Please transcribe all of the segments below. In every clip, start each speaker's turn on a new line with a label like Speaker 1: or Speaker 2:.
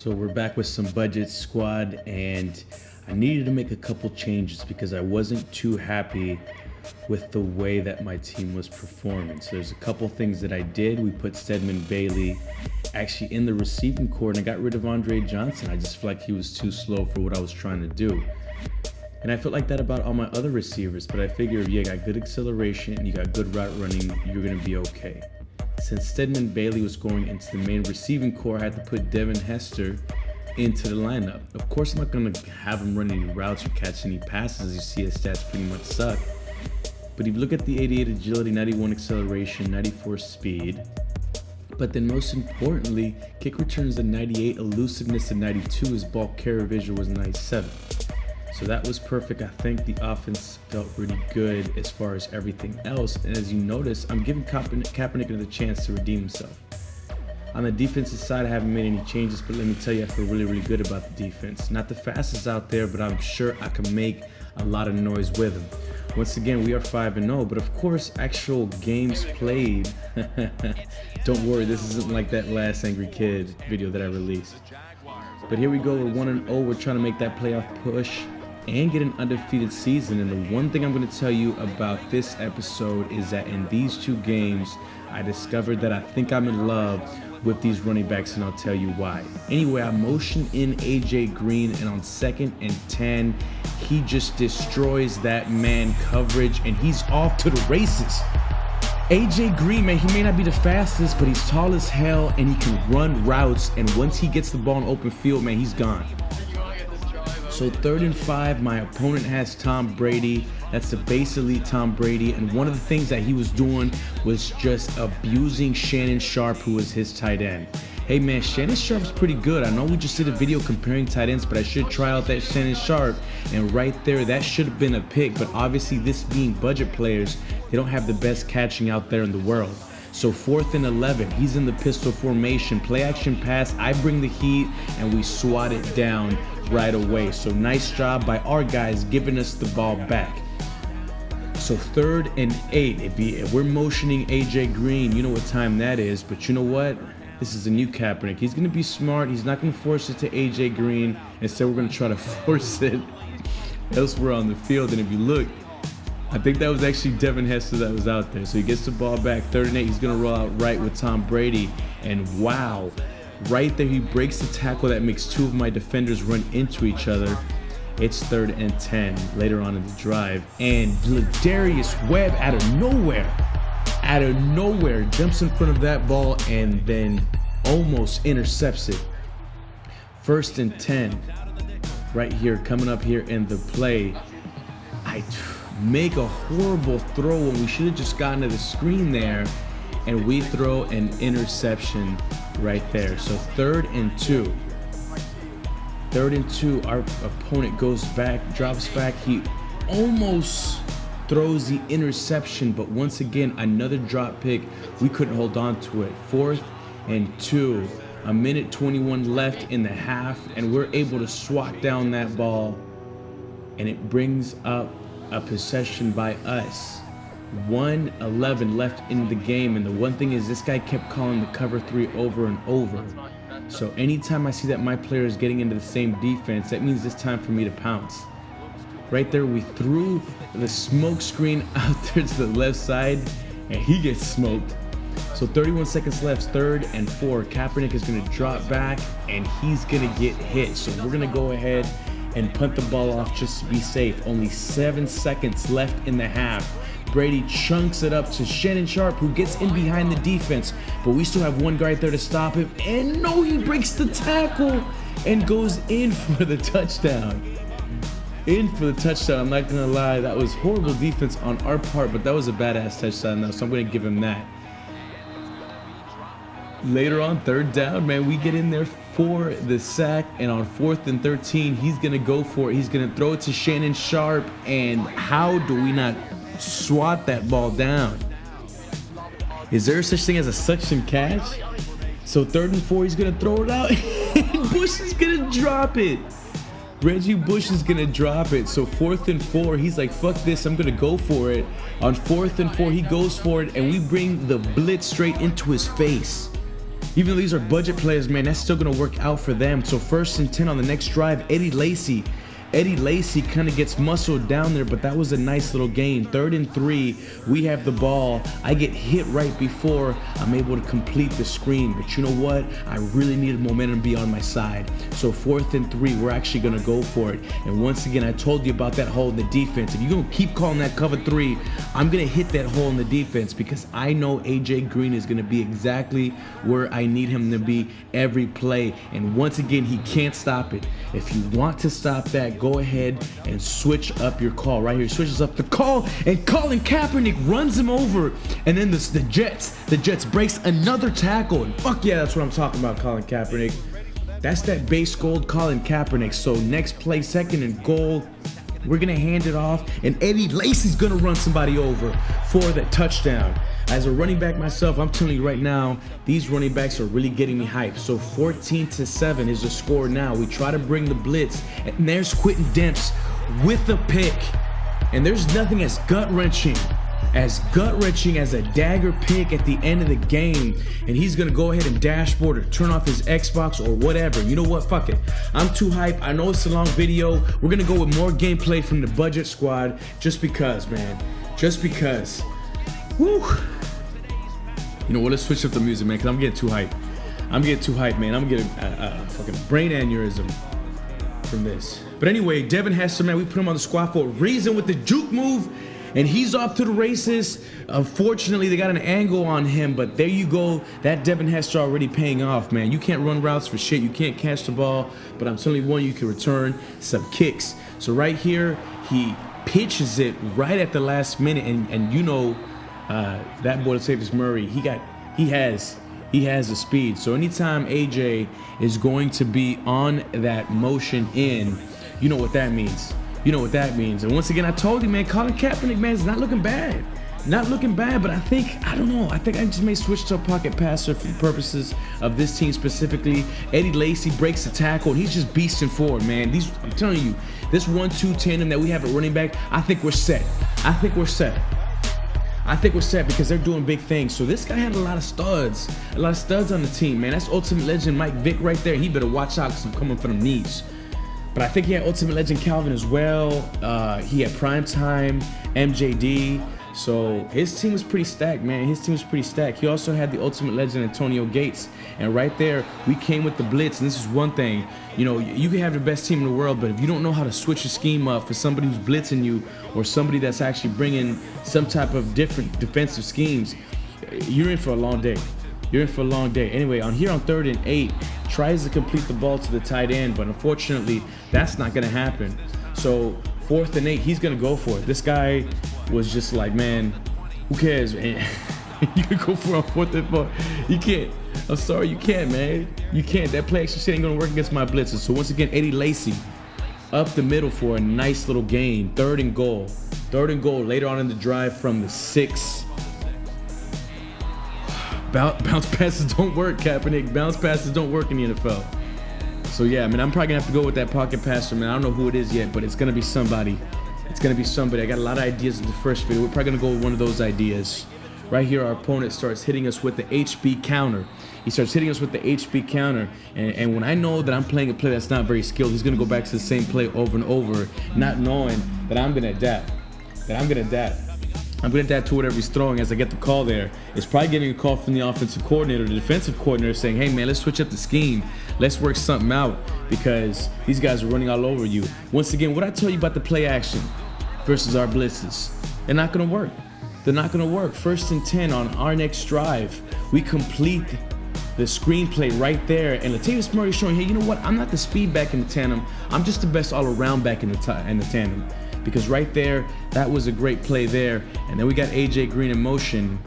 Speaker 1: So we're back with some budget squad, and I needed to make a couple changes because I wasn't too happy with the way that my team was performing. So there's a couple things that I did. We put Stedman Bailey actually in the receiving core, and I got rid of Andre Johnson. I just feel like he was too slow for what I was trying to do. And I felt like that about all my other receivers, but I figure if you got good acceleration, you got good route running, you're gonna be okay. Since Stedman Bailey was going into the main receiving core, I had to put Devin Hester into the lineup. Of course, I'm not gonna have him run any routes or catch any passes. You see his stats pretty much suck. But if you look at the 88 agility, 91 acceleration, 94 speed, but then most importantly, kick returns a 98, elusiveness a 92, his ball carrier visual was 97. So that was perfect. I think the offense felt really good as far as everything else. And as you notice, I'm giving Kaepernick another chance to redeem himself. On the defensive side, I haven't made any changes, but let me tell you, I feel really, really good about the defense. Not the fastest out there, but I'm sure I can make a lot of noise with them. Once again, we are 5-0, but of course, actual games played. Don't worry, this isn't like that last Angry Kid video that I released. But here we go, we're 1-0. We're trying to make that playoff push and get an undefeated season. And the one thing I'm going to tell you about this episode is that in these two games, I discovered that I think I'm in love with these running backs, and I'll tell you why. Anyway, I motion in AJ Green, and on 2nd and 10, he just destroys that man coverage, and he's off to the races. AJ Green, man, he may not be the fastest, but he's tall as hell, and he can run routes, and once he gets the ball in open field, man, he's gone. So 3rd and 5, my opponent has Tom Brady. That's the base elite Tom Brady. And one of the things that he was doing was just abusing Shannon Sharp, who was his tight end. Hey man, Shannon Sharp's pretty good. I know we just did a video comparing tight ends, but I should try out that Shannon Sharp. And right there, that should have been a pick. But obviously, this being budget players, they don't have the best catching out there in the world. So 4th and 11, he's in the pistol formation, play action pass, I bring the heat, and we swat it down right away. So nice job by our guys giving us the ball back. So 3rd and 8, if we're motioning AJ Green, you know what time that is, but you know what? This is a new Kaepernick. He's gonna be smart, he's not gonna force it to AJ Green. Instead, we're gonna try to force it elsewhere on the field. And if you look, I think that was actually Devin Hester that was out there. So he gets the ball back, 3rd and 8, he's gonna roll out right with Tom Brady. And wow, right there he breaks the tackle that makes 2 of my defenders run into each other. It's 3rd and 10 later on in the drive. And Ladarius Webb out of nowhere, jumps in front of that ball and then almost intercepts it. 1st and 10, right here, coming up here in the play. I make a horrible throw when we should have just gotten to the screen there, and we throw an interception right there. So 3rd and 2. 3rd and 2, our opponent goes back, drops back. He almost throws the interception, but once again, another drop pick. We couldn't hold on to it. 4th and 2, a minute 21 left in the half, and we're able to swat down that ball, and it brings up a possession by us. 1:11 left in the game, and the one thing is this guy kept calling the cover 3 over and over. So anytime I see that my player is getting into the same defense, that means it's time for me to pounce. Right there, we threw the smoke screen out there to the left side, and he gets smoked. So 31 seconds left, 3rd and 4. Kaepernick is gonna drop back, and he's gonna get hit. So we're gonna go ahead and punt the ball off just to be safe. Only 7 seconds left in the half. Brady chunks it up to Shannon Sharp, who gets in behind the defense, but we still have one guy right there to stop him. And no, he breaks the tackle and goes in for the touchdown. I'm not gonna lie, that was horrible defense on our part, but that was a badass touchdown now, so I'm gonna give him that. Later on, 3rd down, man, we get in there for the sack, and on 4th and 13, he's gonna go for it. He's gonna throw it to Shannon Sharp, and how do we not swat that ball down? Is there such thing as a suction catch? So 3rd and 4, he's gonna throw it out, and Bush is gonna drop it. Reggie Bush is gonna drop it. So 4th and 4, he's like, fuck this, I'm gonna go for it. On 4th and 4, he goes for it, and we bring the blitz straight into his face. Even though these are budget players, man, that's still gonna work out for them. So 1st and 10 on the next drive. Eddie Lacy kind of gets muscled down there, but that was a nice little gain. 3rd and 3, we have the ball. I get hit right before I'm able to complete the screen, but you know what? I really needed momentum to be on my side. So 4th and 3, we're actually gonna go for it. And once again, I told you about that hole in the defense. If you're gonna keep calling that cover 3, I'm gonna hit that hole in the defense because I know AJ Green is gonna be exactly where I need him to be every play. And once again, he can't stop it. If you want to stop that, go ahead and switch up your call. Right here, switches up the call, and Colin Kaepernick runs him over. And then the Jets breaks another tackle. And fuck yeah, that's what I'm talking about, Colin Kaepernick. That's that base gold Colin Kaepernick. So next play, 2nd and goal. We're gonna hand it off, and Eddie Lacy's gonna run somebody over for the touchdown. As a running back myself, I'm telling you right now, these running backs are really getting me hyped. So 14-7 is the score now. We try to bring the blitz, and there's Quentin Demps with the pick. And there's nothing as gut-wrenching as a dagger pick at the end of the game. And he's gonna go ahead and dashboard or turn off his Xbox or whatever. You know what, fuck it. I'm too hyped. I know it's a long video. We're gonna go with more gameplay from the budget squad just because, man. Just because. Woo. You know what, let's switch up the music, man, because I'm getting too hyped. Man. I'm getting a fucking brain aneurysm from this. But anyway, Devin Hester, man, we put him on the squad for a reason with the juke move, and he's off to the races. Unfortunately, they got an angle on him, but there you go. That Devin Hester already paying off, man. You can't run routes for shit. You can't catch the ball, but I'm telling you one, you can return some kicks. So right here, he pitches it right at the last minute, and you know, that boy, Latavius Murray, he has the speed. So anytime AJ is going to be on that motion in, you know what that means. And once again, I told you, man, Colin Kaepernick, man, is not looking bad. But I think I just may switch to a pocket passer for the purposes of this team specifically. Eddie Lacy breaks the tackle, and he's just beasting forward, man. I'm telling you, this 1-2 tandem that we have at running back, I think we're set because they're doing big things. So this guy had a lot of studs on the team, man. That's Ultimate Legend Mike Vick right there. He better watch out because I'm coming for them knees. But I think he had Ultimate Legend Calvin as well. He had Primetime, MJD. So his team was pretty stacked, man. He also had the Ultimate Legend Antonio Gates. And right there, we came with the blitz. And this is one thing, you know, you can have the best team in the world, but if you don't know how to switch a scheme up for somebody who's blitzing you or somebody that's actually bringing some type of different defensive schemes, you're in for a long day. Anyway, on 3rd and 8, tries to complete the ball to the tight end, but unfortunately, that's not going to happen. So 4th and 8, he's going to go for it. This guy was just like, man, who cares, man? You can go for it on 4th and 4. You can't. I'm sorry, you can't, man. You can't. That play action shit ain't going to work against my blitzes. So once again, Eddie Lacy up the middle for a nice little gain. 3rd and goal. Later on in the drive from the 6. Bounce passes don't work, Kaepernick. Bounce passes don't work in the NFL. So yeah, man, I'm probably gonna have to go with that pocket passer, man. I don't know who it is yet, but it's gonna be somebody. I got a lot of ideas in the first video. We're probably gonna go with one of those ideas. Right here, our opponent starts hitting us with the HB counter. And when I know that I'm playing a play that's not very skilled, he's gonna go back to the same play over and over, not knowing that I'm gonna adapt. I'm going to adapt to whatever he's throwing as I get the call there. It's probably getting a call from the offensive coordinator, the defensive coordinator, saying, hey, man, let's switch up the scheme. Let's work something out because these guys are running all over you. Once again, what I tell you about the play action versus our blitzes, they're not going to work. 1st and 10 on our next drive. We complete the screenplay right there. And Latavius Murray showing, hey, you know what? I'm not the speed back in the tandem. I'm just the best all-around back in the tandem. Because right there, that was a great play there. And then we got AJ Green in motion.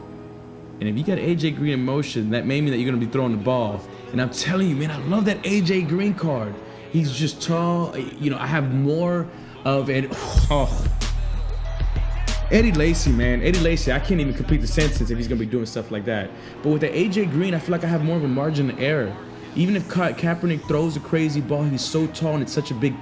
Speaker 1: And if you got AJ Green in motion, that may mean that you're going to be throwing the ball. And I'm telling you, man, I love that AJ Green card. He's just tall. You know, I have more of it. Oh. Eddie Lacy, man. Eddie Lacy, I can't even complete the sentence if he's going to be doing stuff like that. But with the AJ Green, I feel like I have more of a margin of error. Even if Kaepernick throws a crazy ball, he's so tall and it's such a big,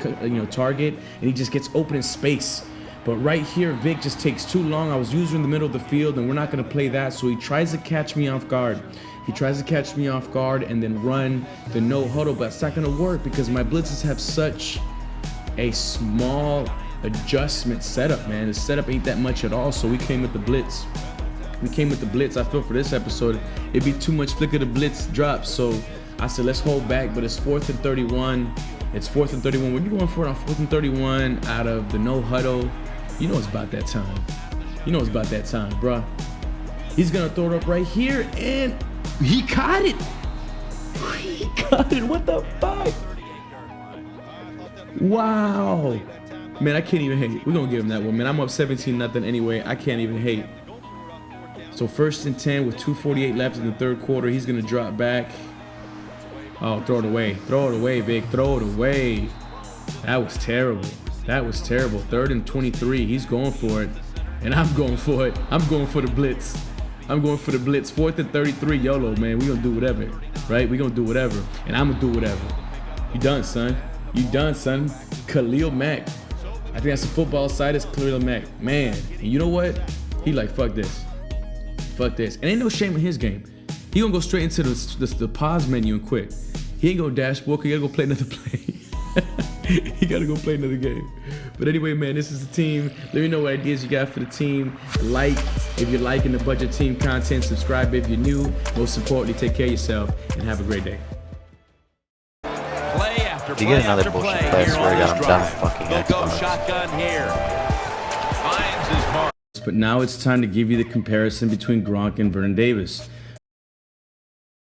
Speaker 1: target, and he just gets open in space. But right here, Vic just takes too long. I was usually in the middle of the field, and we're not going to play that, so he tries to catch me off guard. He tries to catch me off guard and then run the no huddle, but it's not gonna work because my blitzes have such a small adjustment setup, man. The setup ain't that much at all, so we came with the blitz. I feel for this episode, it'd be too much flicker the blitz drop, so I said, let's hold back, but it's 4th and 31. It's 4th and 31. When you're going for it on 4th and 31 out of the no huddle, you know it's about that time. You know it's about that time, bruh. He's gonna throw it up right here, and he caught it. He caught it. What the fuck? Wow. Man, I can't even hate. We're gonna give him that one, man. I'm up 17-0 anyway. I can't even hate. So 1st and 10 with 2:48 left in the third quarter. He's gonna drop back. Oh, throw it away. Throw it away, big. Throw it away. That was terrible. That was terrible. 3rd and 23. He's going for it. And I'm going for it. I'm going for the blitz. I'm going for the blitz. 4th and 33. YOLO, man. We're gonna do whatever. Right? We're gonna do whatever. And I'm gonna do whatever. You done, son. You done, son. Khalil Mack. I think that's the football side. It's Khalil Mack. Man. And you know what? He like, fuck this. Fuck this. And ain't no shame in his game. He gonna go straight into the pause menu and quit. He ain't gonna dashboard, he gotta go play another play. He gotta go play another game. But anyway, man, this is the team. Let me know what ideas you got for the team. Like if you're liking the Budget Team content. Subscribe if you're new. Most importantly, take care of yourself and have a great day.
Speaker 2: Play after
Speaker 3: If you
Speaker 2: play
Speaker 3: get another
Speaker 2: after
Speaker 3: bullshit
Speaker 2: play
Speaker 3: play, I
Speaker 2: here
Speaker 3: swear
Speaker 2: on
Speaker 3: to
Speaker 2: this
Speaker 3: God, I'm
Speaker 2: drive.
Speaker 3: done fucking
Speaker 2: They'll go
Speaker 3: Xbox.
Speaker 2: shotgun here. Finds his mark.
Speaker 1: But now it's time to give you the comparison between Gronk and Vernon Davis.